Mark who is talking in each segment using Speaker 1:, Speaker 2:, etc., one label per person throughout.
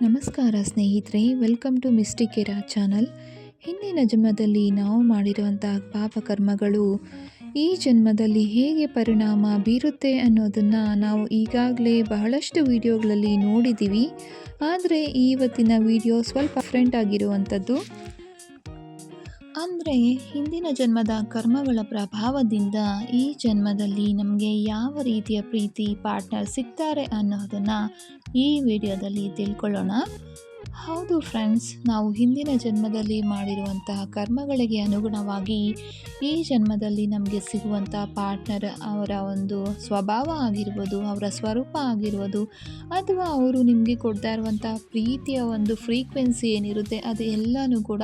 Speaker 1: ನಮಸ್ಕಾರ ಸ್ನೇಹಿತರೆ, welcome to mistake channel. ಹಿಂದಿನ ಜನ್ಮದಲ್ಲಿ ನಾವು ಮಾಡಿರುವಂತಹ ಪಾಪಕರ್ಮಗಳು ಈ ಜನ್ಮದಲ್ಲಿ ಹೇಗೆ ಪರಿಣಾಮ ಬೀರುತ್ತೆ ಅನ್ನೋದನ್ನು ನಾವು ಈಗಾಗಲೇ ಬಹಳಷ್ಟು ವಿಡಿಯೋಗಳಲ್ಲಿ ನೋಡಿದ್ದೀವಿ. ಆದರೆ ಇವತ್ತಿನ ವಿಡಿಯೋ ಸ್ವಲ್ಪ ಡಿಫ್ರೆಂಟ್ ಆಗಿರುವಂಥದ್ದು. ಅಂದರೆ ಹಿಂದಿನ ಜನ್ಮದ ಕರ್ಮಗಳ ಪ್ರಭಾವದಿಂದ ಈ ಜನ್ಮದಲ್ಲಿ ನಮಗೆ ಯಾವ ರೀತಿಯ ಪ್ರೀತಿ ಪಾರ್ಟ್ನರ್ ಸಿಗ್ತಾರೆ ಅನ್ನೋದನ್ನು ಈ ವಿಡಿಯೋದಲ್ಲಿ ತಿಳ್ಕೊಳ್ಳೋಣ. ಹೌದು ಫ್ರೆಂಡ್ಸ್, ನಾವು ಹಿಂದಿನ ಜನ್ಮದಲ್ಲಿ ಮಾಡಿರುವಂತಹ ಕರ್ಮಗಳಿಗೆ ಅನುಗುಣವಾಗಿ ಈ ಜನ್ಮದಲ್ಲಿ ನಮಗೆ ಸಿಗುವಂಥ ಪಾರ್ಟ್ನರ್ ಅವರ ಒಂದು ಸ್ವಭಾವ ಆಗಿರ್ಬೋದು, ಅವರ ಸ್ವರೂಪ ಆಗಿರ್ಬೋದು, ಅಥವಾ ಅವರು ನಿಮಗೆ ಕೊಡ್ತಾ ಇರುವಂಥ ಪ್ರೀತಿಯ ಒಂದು ಫ್ರೀಕ್ವೆನ್ಸಿ ಏನಿರುತ್ತೆ ಅದು ಎಲ್ಲನೂ ಕೂಡ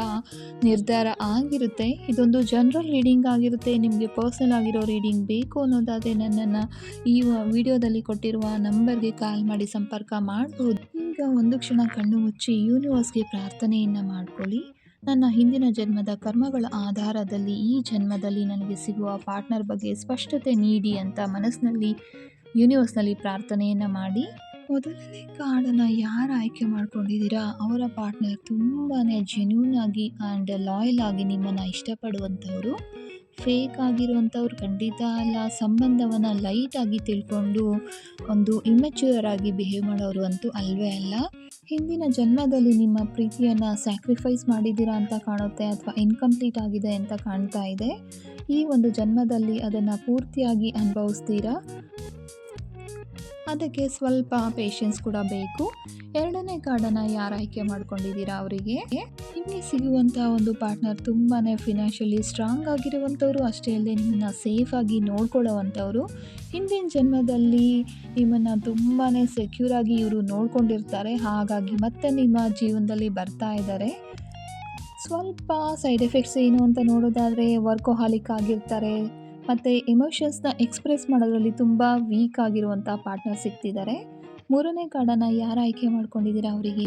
Speaker 1: ನಿರ್ಧಾರ ಆಗಿರುತ್ತೆ. ಇದೊಂದು ಜನರಲ್ ರೀಡಿಂಗ್ ಆಗಿರುತ್ತೆ. ನಿಮಗೆ ಪರ್ಸನಲ್ ಆಗಿರೋ ರೀಡಿಂಗ್ ಬೇಕು ಅನ್ನೋದಾದರೆ ನನ್ನನ್ನು ಈ ವಿಡಿಯೋದಲ್ಲಿ ಕೊಟ್ಟಿರುವ ನಂಬರ್ಗೆ ಕಾಲ್ ಮಾಡಿ ಸಂಪರ್ಕ ಮಾಡ್ಬೋದು. ಈಗ ಒಂದು ಕ್ಷಣ ಕಣ್ಣು ಮುಚ್ಚಿ ಯೂನಿವರ್ಸ್ಗೆ ಪ್ರಾರ್ಥನೆಯನ್ನು ಮಾಡ್ಕೊಳ್ಳಿ. ನನ್ನ ಹಿಂದಿನ ಜನ್ಮದ ಕರ್ಮಗಳ ಆಧಾರದಲ್ಲಿ ಈ ಜನ್ಮದಲ್ಲಿ ನನಗೆ ಸಿಗುವ ಪಾರ್ಟ್ನರ್ ಬಗ್ಗೆ ಸ್ಪಷ್ಟತೆ ನೀಡಿ ಅಂತ ಮನಸ್ಸಿನಲ್ಲಿ ಯೂನಿವರ್ಸ್ನಲ್ಲಿ ಪ್ರಾರ್ಥನೆಯನ್ನು ಮಾಡಿ. ಮೊದಲನೇ ಕಾರ್ಡನ್ನು ಯಾರು ಆಯ್ಕೆ ಮಾಡ್ಕೊಂಡಿದ್ದೀರಾ ಅವರ ಪಾರ್ಟ್ನರ್ ತುಂಬಾ ಜೆನ್ಯೂನ್ ಆಗಿ ಆ್ಯಂಡ್ ಲಾಯಲ್ ಆಗಿ ನಿಮ್ಮನ್ನು ಇಷ್ಟಪಡುವಂಥವ್ರು. ಫೇಕ್ ಆಗಿರುವಂಥವ್ರು ಖಂಡಿತ ಅಲ್ಲ. ಸಂಬಂಧವನ್ನು ಲೈಟಾಗಿ ತಿಳ್ಕೊಂಡು ಒಂದು ಇಮ್ಮೆಚ್ಯೂರ್ ಆಗಿ ಬಿಹೇವ್ ಮಾಡೋರು ಅಂತೂ ಅಲ್ವೇ ಅಲ್ಲ. ಹಿಂದಿನ ಜನ್ಮದಲ್ಲಿ ನಿಮ್ಮ ಪ್ರೀತಿಯನ್ನು ಸ್ಯಾಕ್ರಿಫೈಸ್ ಮಾಡಿದ್ದೀರಾ ಅಂತ ಕಾಣುತ್ತೆ, ಅಥವಾ ಇನ್ಕಂಪ್ಲೀಟ್ ಆಗಿದೆ ಅಂತ ಕಾಣ್ತಾ ಇದೆ. ಈ ಒಂದು ಜನ್ಮದಲ್ಲಿ ಅದನ್ನು ಪೂರ್ತಿಯಾಗಿ ಅನುಭವಿಸ್ತೀರಾ. ಅದಕ್ಕೆ ಸ್ವಲ್ಪ ಪೇಷನ್ಸ್ ಕೂಡ ಬೇಕು. ಎರಡನೇ ಕಾರ್ಡನ್ನು ಯಾರು ಆಯ್ಕೆ ಮಾಡ್ಕೊಂಡಿದ್ದೀರಾ ಅವರಿಗೆ ನಿಮಗೆ ಸಿಗುವಂಥ ಒಂದು ಪಾರ್ಟ್ನರ್ ತುಂಬಾ ಫಿನಾನ್ಷಿಯಲಿ ಸ್ಟ್ರಾಂಗ್ ಆಗಿರುವಂಥವ್ರು, ಅಷ್ಟೇ ಅಲ್ಲದೆ ನಿಮ್ಮನ್ನು ಸೇಫಾಗಿ ನೋಡ್ಕೊಳ್ಳೋವಂಥವ್ರು. ಹಿಂದಿನ ಜನ್ಮದಲ್ಲಿ ನಿಮ್ಮನ್ನು ತುಂಬಾ ಸೆಕ್ಯೂರಾಗಿ ಇವರು ನೋಡ್ಕೊಂಡಿರ್ತಾರೆ, ಹಾಗಾಗಿ ಮತ್ತೆ ನಿಮ್ಮ ಜೀವನದಲ್ಲಿ ಬರ್ತಾ ಇದ್ದಾರೆ. ಸ್ವಲ್ಪ ಸೈಡ್ ಎಫೆಕ್ಟ್ಸ್ ಏನು ಅಂತ ನೋಡೋದಾದರೆ ವರ್ಕೋಹಾಲಿಕ್ ಆಗಿರ್ತಾರೆ, ಮತ್ತು ಎಮೋಷನ್ಸ್ನ ಎಕ್ಸ್ಪ್ರೆಸ್ ಮಾಡೋದ್ರಲ್ಲಿ ತುಂಬ ವೀಕ್ ಆಗಿರುವಂಥ ಪಾರ್ಟ್ನರ್ ಸಿಗ್ತಿದ್ದಾರೆ. ಮೂರನೇ ಕಾರ್ಡನ್ನು ಯಾರು ಆಯ್ಕೆ ಮಾಡ್ಕೊಂಡಿದ್ದೀರಾ ಅವರಿಗೆ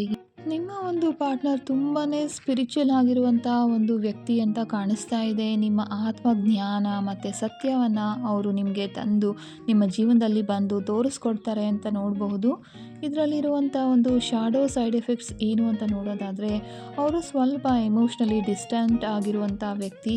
Speaker 1: ನಿಮ್ಮ ಒಂದು ಪಾರ್ಟ್ನರ್ ತುಂಬಾ ಸ್ಪಿರಿಚುವಲ್ ಆಗಿರುವಂಥ ಒಂದು ವ್ಯಕ್ತಿ ಅಂತ ಕಾಣಿಸ್ತಾ ಇದೆ. ನಿಮ್ಮ ಆತ್ಮಜ್ಞಾನ ಮತ್ತು ಸತ್ಯವನ್ನು ಅವರು ನಿಮಗೆ ತಂದು ನಿಮ್ಮ ಜೀವನದಲ್ಲಿ ಬಂದು ತೋರಿಸ್ಕೊಡ್ತಾರೆ ಅಂತ ನೋಡಬಹುದು. ಇದರಲ್ಲಿರುವಂಥ ಒಂದು ಶಾಡೋ ಸೈಡ್ ಎಫೆಕ್ಟ್ಸ್ ಏನು ಅಂತ ನೋಡೋದಾದರೆ ಅವರು ಸ್ವಲ್ಪ ಎಮೋಷ್ನಲಿ ಡಿಸ್ಟೆಂಟ್ ಆಗಿರುವಂಥ ವ್ಯಕ್ತಿ,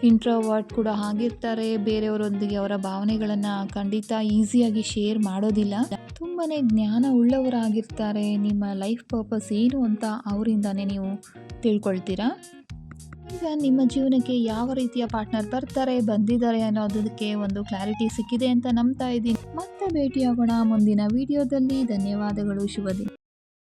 Speaker 1: ಇಂಟ್ರೋವರ್ಟ್ ಕೂಡ ಆಗಿರ್ತಾರೆ. ಬೇರೆಯವರೊಂದಿಗೆ ಅವರ ಭಾವನೆಗಳನ್ನು ಖಂಡಿತ ಈಸಿಯಾಗಿ ಶೇರ್ ಮಾಡೋದಿಲ್ಲ. ತುಂಬಾ ಜ್ಞಾನ ಉಳ್ಳವರಾಗಿರ್ತಾರೆ. ನಿಮ್ಮ ಲೈಫ್ ಪರ್ಪಸ್ ಏನು ಅಂತ ಅವರಿಂದಾನೇ ನೀವು ತಿಳ್ಕೊಳ್ತೀರಾ. ಈಗ ನಿಮ್ಮ ಜೀವನಕ್ಕೆ ಯಾವ ರೀತಿಯ ಪಾರ್ಟ್ನರ್ ಬಂದಿದ್ದಾರೆ ಅನ್ನೋದಕ್ಕೆ ಒಂದು ಕ್ಲಾರಿಟಿ ಸಿಕ್ಕಿದೆ ಅಂತ ನಂಬ್ತಾ ಇದ್ದೀನಿ. ಮತ್ತೆ ಭೇಟಿಯಾಗೋಣ ಮುಂದಿನ ವಿಡಿಯೋದಲ್ಲಿ. ಧನ್ಯವಾದಗಳು. ಶುಭ ದಿನ.